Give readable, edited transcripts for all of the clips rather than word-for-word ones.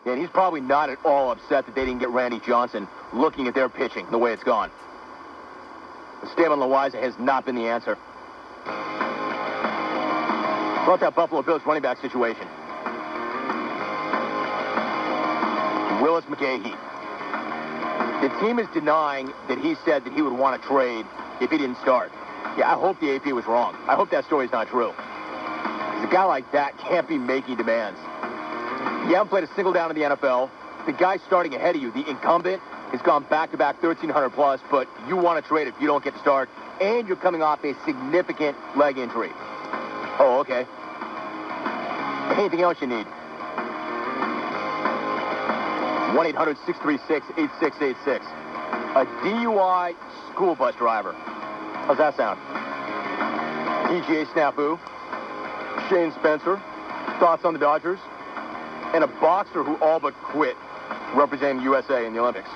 Yeah, and he's probably not at all upset that they didn't get Randy Johnson looking at their pitching the way it's gone. Esteban Loaiza has not been the answer. About that Buffalo Bills running back situation. Willis McGahee. The team is denying that he said that he would want to trade if he didn't start. Yeah, I hope the AP was wrong. I hope that story's not true. Because a guy like that can't be making demands. You haven't played a single down in the NFL. The guy starting ahead of you, the incumbent, has gone back-to-back 1,300 plus, but you want to trade if you don't get to start, and you're coming off a significant leg injury. Oh, okay. Anything else you need? 1-800-636-8686. A DUI school bus driver. How's that sound? PGA snafu. Shane Spencer. Thoughts on the Dodgers? And a boxer who all but quit representing USA in the Olympics.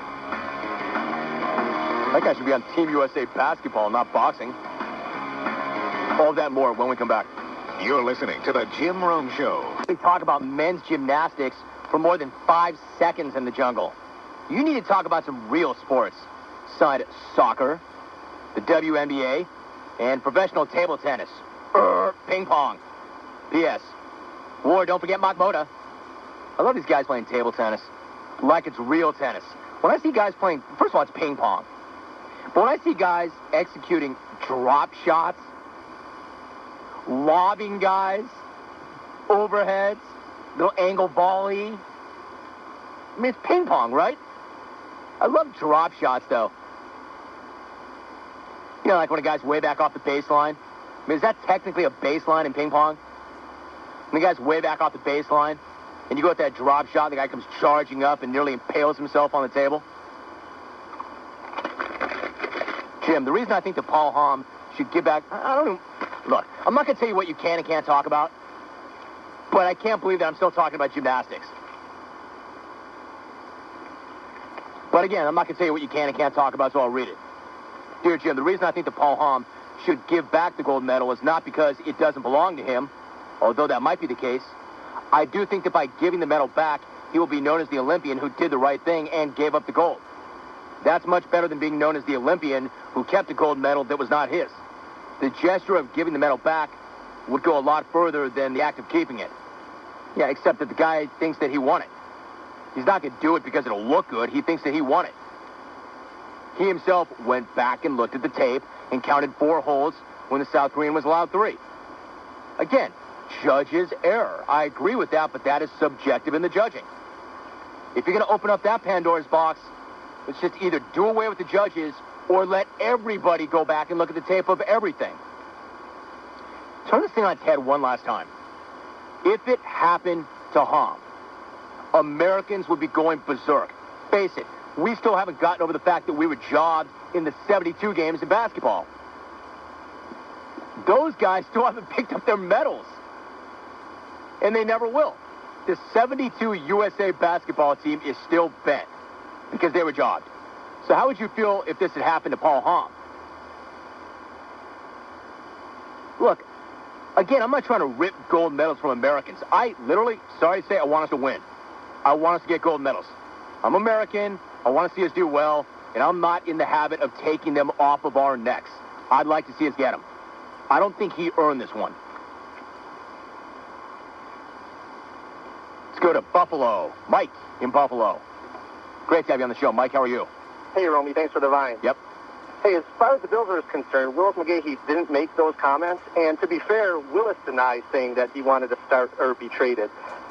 That guy should be on Team USA basketball, not boxing. All of that and more when we come back. You're listening to the Jim Rome Show. We talk about men's gymnastics for more than 5 seconds in the jungle. You need to talk about some real sports. Side soccer, the WNBA, and professional table tennis. Ping pong. P.S. War, don't forget Makmoda. I love these guys playing table tennis like it's real tennis. When I see guys playing, first of all, it's ping pong. But when I see guys executing drop shots, lobbing guys, overheads, little angle volley. I mean, it's ping pong, right? I love drop shots, though. You know, like when a guy's way back off the baseline. I mean, is that technically a baseline in ping pong? When the guy's way back off the baseline, and you go with that drop shot, and the guy comes charging up and nearly impales himself on the table. Jim, the reason I think that Paul Hom should give back, I don't even, look, I'm not going to tell you what you can and can't talk about, but I can't believe that I'm still talking about gymnastics. But again, I'm not going to tell you what you can and can't talk about, so I'll read it. Dear Jim, the reason I think that Paul Hom should give back the gold medal is not because it doesn't belong to him, although that might be the case. I do think that by giving the medal back, he will be known as the Olympian who did the right thing and gave up the gold. That's much better than being known as the Olympian who kept the gold medal that was not his. The gesture of giving the medal back would go a lot further than the act of keeping it. Yeah, except that the guy thinks that he won it. He's not going to do it because it'll look good. He thinks that he won it. He himself went back and looked at the tape and counted 4 holes when the South Korean was allowed 3. Again, judge's error. I agree with that, but that is subjective in the judging. If you're going to open up that Pandora's box, let's just either do away with the judges or let everybody go back and look at the tape of everything. Turn this thing on its head one last time. If it happened to Hom, Americans would be going berserk. Face it, we still haven't gotten over the fact that we were jobbed in the 72 games in basketball. Those guys still haven't picked up their medals. And they never will. The 72 USA basketball team is still bent because they were jobbed. So how would you feel if this had happened to Paul Hom? Look, again, I'm not trying to rip gold medals from Americans. I literally, sorry to say, I want us to win. I want us to get gold medals. I'm American. I want to see us do well. And I'm not in the habit of taking them off of our necks. I'd like to see us get them. I don't think he earned this one. Let's go to Buffalo. Mike in Buffalo. Great to have you on the show. Mike, how are you? Hey, Romy, thanks for the vine. Yep. Hey, as far as the Bills are concerned, Willis McGahee didn't make those comments. And to be fair, Willis denies saying that he wanted to start or be traded.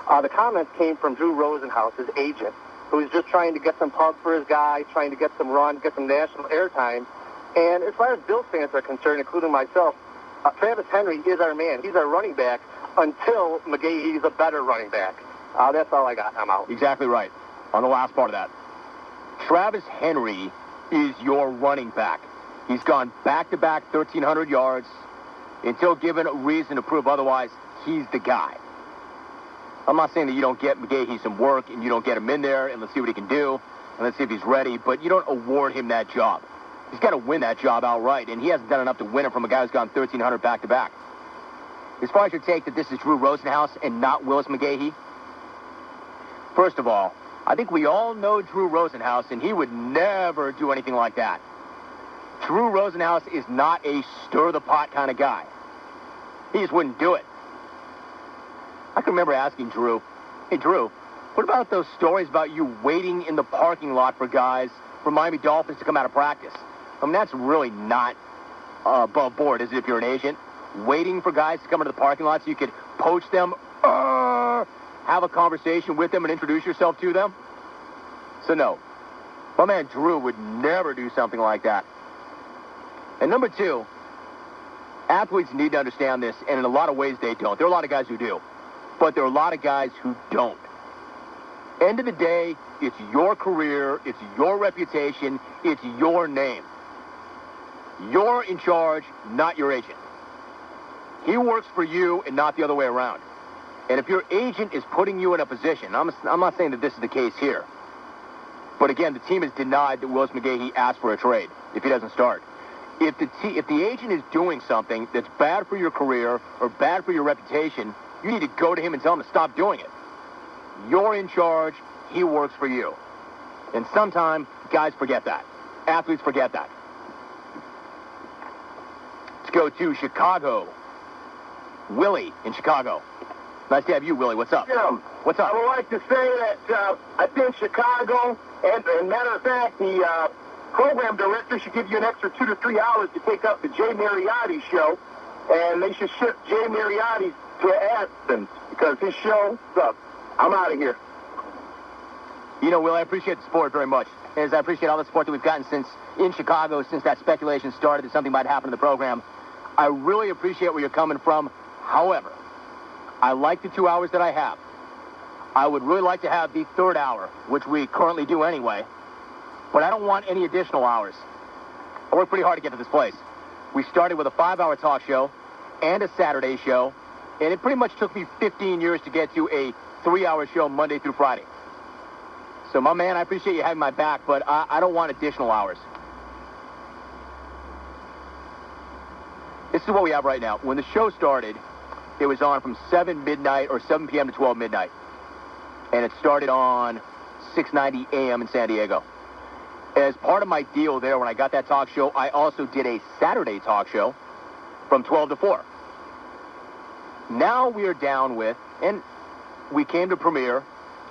The comments came from Drew Rosenhaus, his agent, who was just trying to get some pub for his guy, trying to get some run, get some national airtime. And as far as Bills fans are concerned, including myself, Travis Henry is our man. He's our running back until McGahee's a better running back. That's all I got. I'm out. Exactly right. On the last part of that. Travis Henry is your running back. He's gone back-to-back 1,300 yards. Until given a reason to prove otherwise, he's the guy. I'm not saying that you don't get McGahee some work and you don't get him in there and let's see what he can do and let's see if he's ready, but you don't award him that job. He's got to win that job outright, and he hasn't done enough to win it from a guy who's gone 1,300 back-to-back. As far as your take that this is Drew Rosenhaus and not Willis McGahee, First of all, I think we all know Drew Rosenhaus, and he would never do anything like that. Drew Rosenhaus is not a stir-the-pot kind of guy. He just wouldn't do it. I can remember asking Drew, hey, Drew, what about those stories about you waiting in the parking lot for guys from Miami Dolphins to come out of practice? I mean, that's really not above board, is it, if you're an agent? Waiting for guys to come into the parking lot so you could poach them, have a conversation with them and introduce yourself to them? So no, my man Drew would never do something like that. And number two, athletes need to understand this, and in a lot of ways they don't. There are a lot of guys who do, but there are a lot of guys who don't. End of the day, it's your career, it's your reputation, it's your name. You're in charge, not your agent. He works for you and not the other way around. And if your agent is putting you in a position, I'm not saying that this is the case here, but again, the team has denied that Willis McGahee asked for a trade if he doesn't start. If the agent is doing something that's bad for your career or bad for your reputation, you need to go to him and tell him to stop doing it. You're in charge. He works for you. And sometimes guys forget that. Athletes forget that. Let's go to Chicago. Willie in Chicago. Nice to have you, Willie. What's up? Jim, What's up? I would like to say that I think Chicago, and matter of fact, the program director should give you an extra 2 to 3 hours to take up the Jay Mariotti show, and they should shift Jay Mariotti to Athens because his show sucks. I'm out of here. You know, Will, I appreciate the support very much. As I appreciate all the support that we've gotten in Chicago since that speculation started that something might happen to the program. I really appreciate where you're coming from. However, I like the 2 hours that I have. I would really like to have the third hour, which we currently do anyway, but I don't want any additional hours. I worked pretty hard to get to this place. We started with a 5-hour talk show and a Saturday show, and it pretty much took me 15 years to get to a 3-hour show Monday through Friday. So, my man, I appreciate you having my back, but I don't want additional hours. This is what we have right now. When the show started, it was on from 7 p.m. to 12 midnight. And it started on 6:90 a.m. in San Diego. As part of my deal there, when I got that talk show, I also did a Saturday talk show from 12 to 4. Now we are down with, and we came to premiere,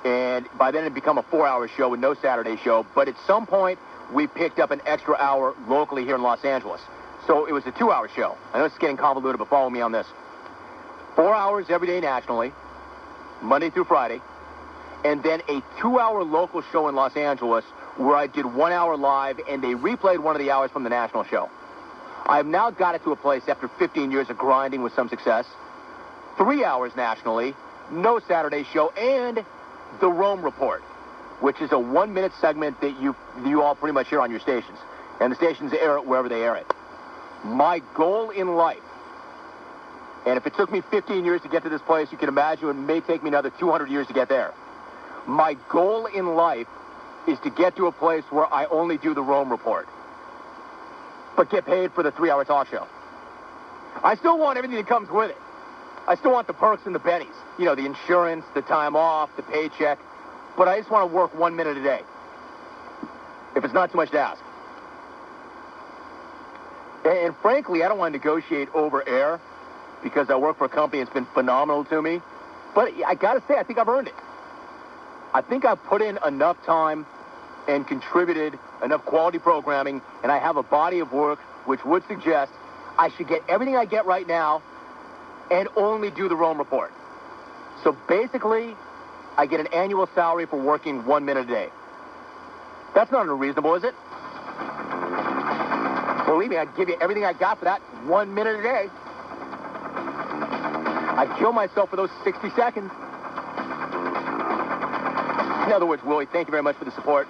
and by then it had become a 4-hour show with no Saturday show, but at some point we picked up an extra hour locally here in Los Angeles. So it was a 2-hour show. I know it's getting convoluted, but follow me on this. 4 hours every day nationally, Monday through Friday, and then a 2-hour local show in Los Angeles where I did 1 hour live, and they replayed one of the hours from the national show. I've now got it to a place after 15 years of grinding with some success. 3 hours nationally, no Saturday show, and the Rome Report, which is a 1-minute segment that you all pretty much hear on your stations. And the stations air it wherever they air it. My goal in life, and if it took me 15 years to get to this place, you can imagine it may take me another 200 years to get there. My goal in life is to get to a place where I only do the Rome Report, but get paid for the 3-hour talk show. I still want everything that comes with it. I still want the perks and the bennies. You know, the insurance, the time off, the paycheck. But I just want to work 1 minute a day, if it's not too much to ask. And frankly, I don't want to negotiate over air because I work for a company that's been phenomenal to me. But I got to say, I think I've earned it. I think I've put in enough time and contributed enough quality programming, and I have a body of work which would suggest I should get everything I get right now and only do the Rome Report. So basically, I get an annual salary for working 1 minute a day. That's not unreasonable, is it? Believe me, I'd give you everything I got for that 1 minute a day. I'd kill myself for those 60 seconds. In other words, Willie, thank you very much for the support.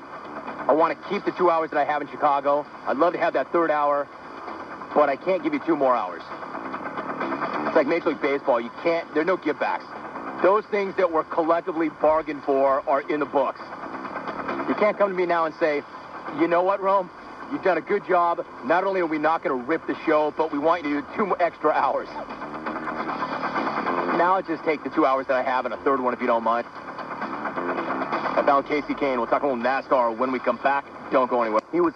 I want to keep the 2 hours that I have in Chicago. I'd love to have that third hour, but I can't give you 2 more hours. It's like Major League Baseball. You can't, there are no givebacks. Those things that were collectively bargained for are in the books. You can't come to me now and say, you know what, Rome? You've done a good job. Not only are we not going to rip the show, but we want you to do 2 more extra hours. Now I'll just take the 2 hours that I have and a third one if you don't mind. Down Casey Kane. We'll talk a little NASCAR when we come back. Don't go anywhere. He was